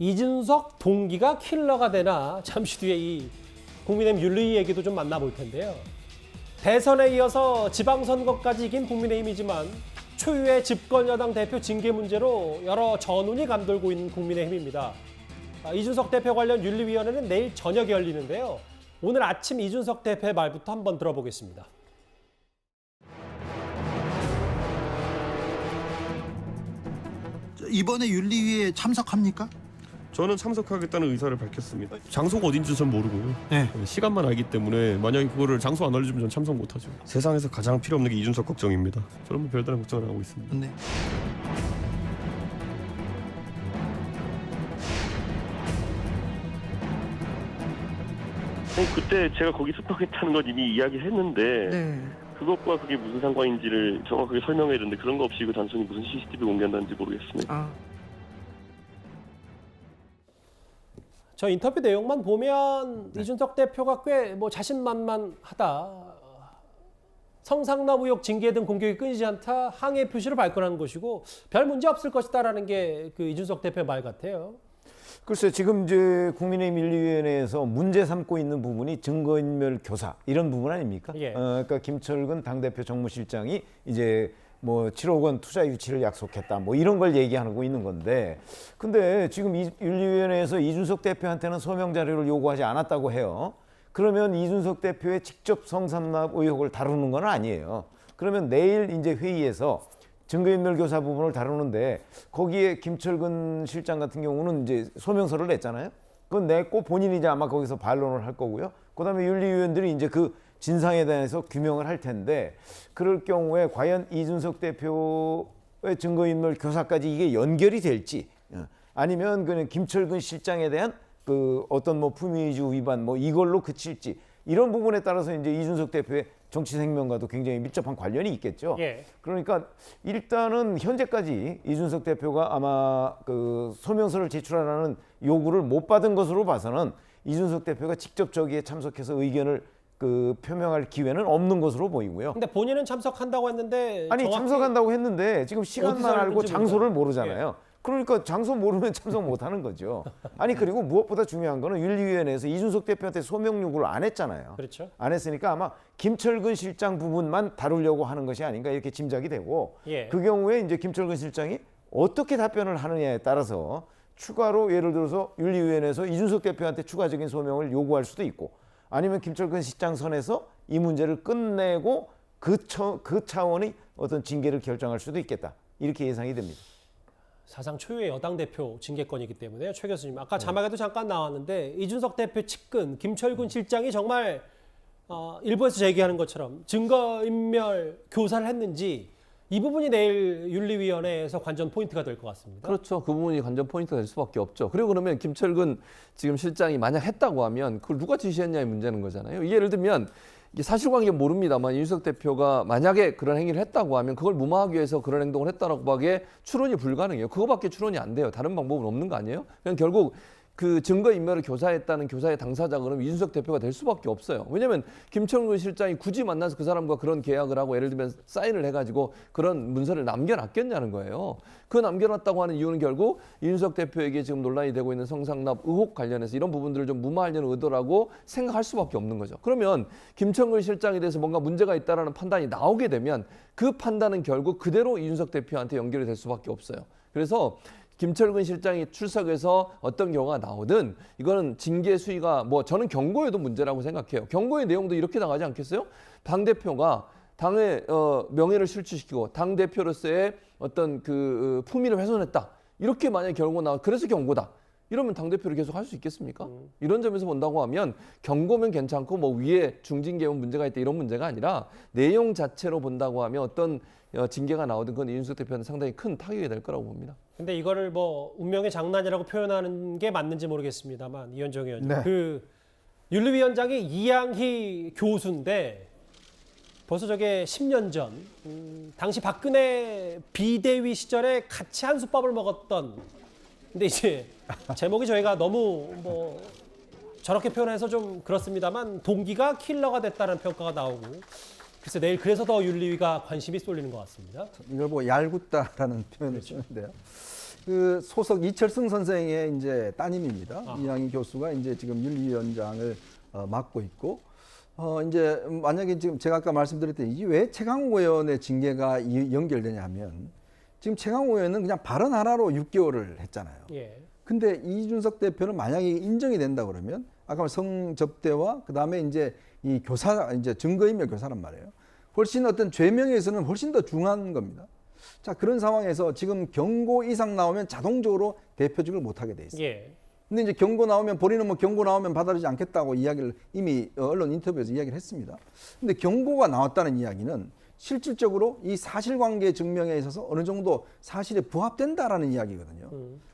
이준석 동기가 킬러가 되나 잠시 뒤에 이 국민의힘 윤리위 얘기도 좀 만나볼 텐데요. 대선에 이어서 지방선거까지 이긴 국민의힘이지만 초유의 집권여당 대표 징계 문제로 여러 전운이 감돌고 있는 국민의힘입니다. 이준석 대표 관련 윤리위원회는 내일 저녁에 열리는데요. 오늘 아침 이준석 대표의 말부터 한번 들어보겠습니다. 이번에 윤리위에 참석합니까? 저는 참석하겠다는 의사를 밝혔습니다. 장소가 어딘지 전 모르고요. 네. 시간만 알기 때문에 만약에 그거를 장소 안 알려주면 전 참석 못하죠. 세상에서 가장 필요 없는 게 이준석 걱정입니다. 저는 뭐 별다른 걱정을 안 하고 있습니다. 네. 그때 제가 거기 습격했다는 건 이미 이야기했는데 네. 그것과 그게 무슨 상관인지를 정확하게 설명해야 되는데 그런 거 없이 그 단순히 무슨 CCTV 공개한다는지 모르겠습니다. 아, 저 인터뷰 내용만 보면 이준석 대표가 꽤 뭐 자신만만하다. 성상납 의혹 징계 등 공격이 끊이지 않다. 항의 표시를 발끈하는 것이고 별 문제 없을 것이다라는 게 그 이준석 대표의 말 같아요. 글쎄 지금 이제 국민의힘 윤리위원회에서 문제 삼고 있는 부분이 증거인멸 교사 이런 부분 아닙니까? 예. 그러니까 김철근 당대표 정무실장이 이제 뭐 7억 원 투자 유치를 약속했다 뭐 이런 걸 얘기하고 있는 건데 근데 지금 이 윤리위원회에서 이준석 대표한테는 소명 자료를 요구하지 않았다고 해요. 그러면 이준석 대표의 직접 성상납 의혹을 다루는 건 아니에요. 그러면 내일 이제 회의에서 증거인멸 교사 부분을 다루는데 거기에 김철근 실장 같은 경우는 이제 소명서를 냈잖아요. 그건 냈고 본인이 이제 아마 거기서 반론을 할 거고요. 그다음에 윤리위원들이 이제 그 진상에 대해서 규명을 할 텐데 그럴 경우에 과연 이준석 대표의 증거인멸 교사까지 이게 연결이 될지 아니면 그냥 김철근 실장에 대한 그 어떤 뭐 품위위주 위반 뭐 이걸로 그칠지 이런 부분에 따라서 이제 이준석 대표의 정치 생명과도 굉장히 밀접한 관련이 있겠죠. 예. 그러니까 일단은 현재까지 이준석 대표가 아마 그 소명서를 제출하라는 요구를 못 받은 것으로 봐서는 이준석 대표가 직접 저기에 참석해서 의견을 그 표명할 기회는 없는 것으로 보이고요. 근데 본인은 참석한다고 했는데 아니 정확히 참석한다고 했는데 지금 시간만 어디서 알고 하는지 장소를 모르죠. 모르잖아요. 그러니까 장소 모르면 참석 못하는 거죠. 아니 그리고 무엇보다 중요한 거는 윤리위원회에서 이준석 대표한테 소명 요구를 안 했잖아요. 그렇죠. 안 했으니까 아마 김철근 실장 부분만 다루려고 하는 것이 아닌가 이렇게 짐작이 되고 예. 그 경우에 이제 김철근 실장이 어떻게 답변을 하느냐에 따라서 추가로 예를 들어서 윤리위원회에서 이준석 대표한테 추가적인 소명을 요구할 수도 있고 아니면 김철근 실장 선에서 이 문제를 끝내고 그 차원의 어떤 징계를 결정할 수도 있겠다. 이렇게 예상이 됩니다. 사상 초유의 여당 대표 징계권이기 때문에요. 최 교수님. 아까 자막에도 잠깐 나왔는데 이준석 대표 측근 김철근 실장이 정말 일부에서 제기하는 것처럼 증거인멸 교사를 했는지 이 부분이 내일 윤리위원회에서 관전 포인트가 될 것 같습니다. 그렇죠. 그 부분이 관전 포인트가 될 수밖에 없죠. 그리고 그러면 김철근 지금 실장이 만약 했다고 하면 그걸 누가 지시했냐의 문제는 거잖아요. 이게 예를 들면 이게 사실관계 모릅니다만 이준석 대표가 만약에 그런 행위를 했다고 하면 그걸 무마하기 위해서 그런 행동을 했다라고 하기에 추론이 불가능해요. 그거밖에 추론이 안 돼요. 다른 방법은 없는 거 아니에요? 그냥 결국 그 증거인멸을 교사했다는 교사의 당사자가 그럼 이준석 대표가 될 수밖에 없어요. 왜냐하면 김철근 실장이 굳이 만나서 그 사람과 그런 계약을 하고 예를 들면 사인을 해가지고 그런 문서를 남겨놨겠냐는 거예요. 그 남겨놨다고 하는 이유는 결국 이준석 대표에게 지금 논란이 되고 있는 성상납 의혹 관련해서 이런 부분들을 좀 무마하려는 의도라고 생각할 수밖에 없는 거죠. 그러면 김철근 실장에 대해서 뭔가 문제가 있다라는 판단이 나오게 되면 그 판단은 결국 그대로 이준석 대표한테 연결이 될 수밖에 없어요. 그래서 김철근 실장이 출석해서 어떤 경우가 나오든 이거는 징계 수위가 뭐 저는 경고에도 문제라고 생각해요. 경고의 내용도 이렇게 나가지 않겠어요? 당대표가 당의 명예를 실추시키고 당대표로서의 어떤 그 품위를 훼손했다. 이렇게 만약에 경고 나와 그래서 경고다. 이러면 당대표를 계속 할 수 있겠습니까? 이런 점에서 본다고 하면 경고면 괜찮고 뭐 위에 중징계면 문제가 있다 이런 문제가 아니라 내용 자체로 본다고 하면 어떤 징계가 나오든 그건 이준석 대표한테 상당히 큰 타격이 될 거라고 봅니다. 근데 이거를 뭐 운명의 장난이라고 표현하는 게 맞는지 모르겠습니다만 이현정 의원님. 네. 그 윤리위원장이 이양희 교수인데 벌써 저게 10년 전 당시 박근혜 비대위 시절에 같이 한솥밥을 먹었던 근데 이제 제목이 저희가 너무 뭐 저렇게 표현해서 좀 그렇습니다만 동기가 킬러가 됐다는 평가가 나오고 글쎄 내일 그래서 더 윤리위가 관심이 쏠리는 것 같습니다. 이걸 뭐 얄궂다라는 표현을 쓰는데요. 그 소속 이철승 선생의 이제 따님입니다. 이양희 교수가 이제 지금 윤리위원장을 맡고 있고, 이제 만약에 지금 제가 아까 말씀드렸듯이 이게 왜 최강욱 의원의 징계가 연결되냐면 지금 최강욱 의원은 그냥 발언 하나로 6개월을 했잖아요. 예. 근데 이준석 대표는 만약에 인정이 된다 그러면 아까 성접대와 그다음에 이제 이 교사 이제 증거인멸 교사란 말이에요. 훨씬 어떤 죄명에서는 훨씬 더 중요한 겁니다. 자, 그런 상황에서 지금 경고 이상 나오면 자동적으로 대표직을 못 하게 돼 있어요. 예. 근데 이제 경고 나오면 본인은 뭐 경고 나오면 받아들이지 않겠다고 이야기를 이미 언론 인터뷰에서 이야기를 했습니다. 근데 경고가 나왔다는 이야기는 실질적으로 이 사실관계 증명에 있어서 어느 정도 사실에 부합된다라는 이야기거든요.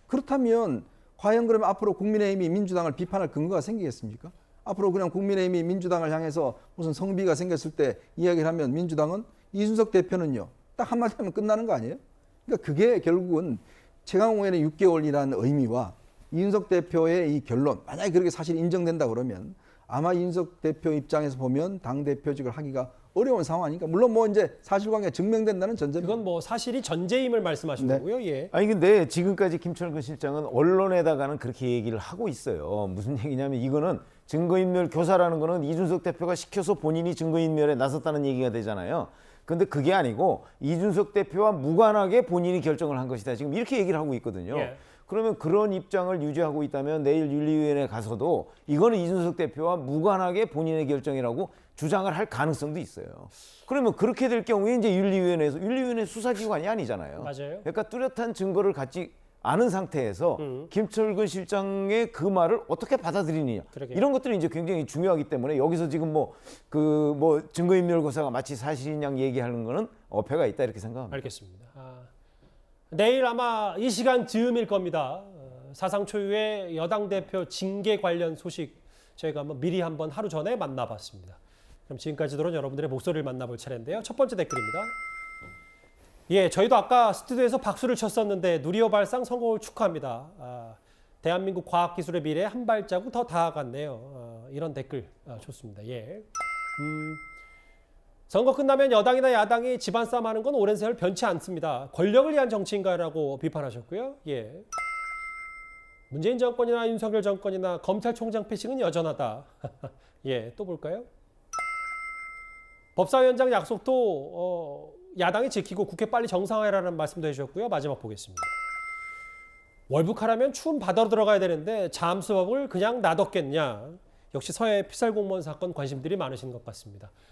그렇다면 과연 그러면 앞으로 국민의힘이 민주당을 비판할 근거가 생기겠습니까? 앞으로 그냥 국민의힘이 민주당을 향해서 무슨 성비가 생겼을 때 이야기를 하면 민주당은 이준석 대표는요. 딱 한마디 하면 끝나는 거 아니에요? 그러니까 그게 결국은 최강욱 의원의 6개월이라는 의미와 이준석 대표의 이 결론, 만약에 그렇게 사실이 인정된다 그러면 아마 이준석 대표 입장에서 보면 당대표직을 하기가 어려운 상황 아닙니까? 물론 뭐 이제 사실관계가 증명된다는 전제입니다. 그건 뭐 사실이 전제임을 말씀하신 네. 거고요. 예. 아니 근데 지금까지 김철근 실장은 언론에다가는 그렇게 얘기를 하고 있어요. 무슨 얘기냐면 이거는 증거인멸 교사라는 거는 이준석 대표가 시켜서 본인이 증거인멸에 나섰다는 얘기가 되잖아요. 근데 그게 아니고 이준석 대표와 무관하게 본인이 결정을 한 것이다. 지금 이렇게 얘기를 하고 있거든요. 예. 그러면 그런 입장을 유지하고 있다면 내일 윤리위원회에 가서도 이거는 이준석 대표와 무관하게 본인의 결정이라고 주장을 할 가능성도 있어요. 그러면 그렇게 될 경우에 이제 윤리위원회 수사기관이 아니잖아요. 맞아요. 그러니까 뚜렷한 증거를 갖지 않은 상태에서 김철근 실장의 그 말을 어떻게 받아들이느냐. 그러게요. 이런 것들이 이제 굉장히 중요하기 때문에 여기서 지금 뭐 증거인멸고사가 마치 사실인 양 얘기하는 거는 어폐가 있다 이렇게 생각합니다. 알겠습니다. 내일 아마 이 시간 즈음일 겁니다. 사상 초유의 여당 대표 징계 관련 소식 저희가 미리 한번 하루 전에 만나봤습니다. 그럼 지금까지 들은 여러분들의 목소리를 만나볼 차례인데요. 첫 번째 댓글입니다. 예, 저희도 아까 스튜디오에서 박수를 쳤었는데 누리호 발상 성공을 축하합니다. 대한민국 과학기술의 미래에 한 발자국 더 다가갔네요. 이런 댓글 좋습니다. 예. 선거 끝나면 여당이나 야당이 집안 싸움하는 건 오랜 세월 변치 않습니다. 권력을 위한 정치인가라고 비판하셨고요. 예. 문재인 정권이나 윤석열 정권이나 검찰총장 패싱은 여전하다. 예, 또 볼까요? 법사위원장 약속도 야당이 지키고 국회 빨리 정상화해라는 말씀도 해주셨고요. 마지막 보겠습니다. 월북하려면 추운 바다로 들어가야 되는데 잠수법을 그냥 놔뒀겠냐. 역시 서해 피살공무원 사건 관심들이 많으신 것 같습니다.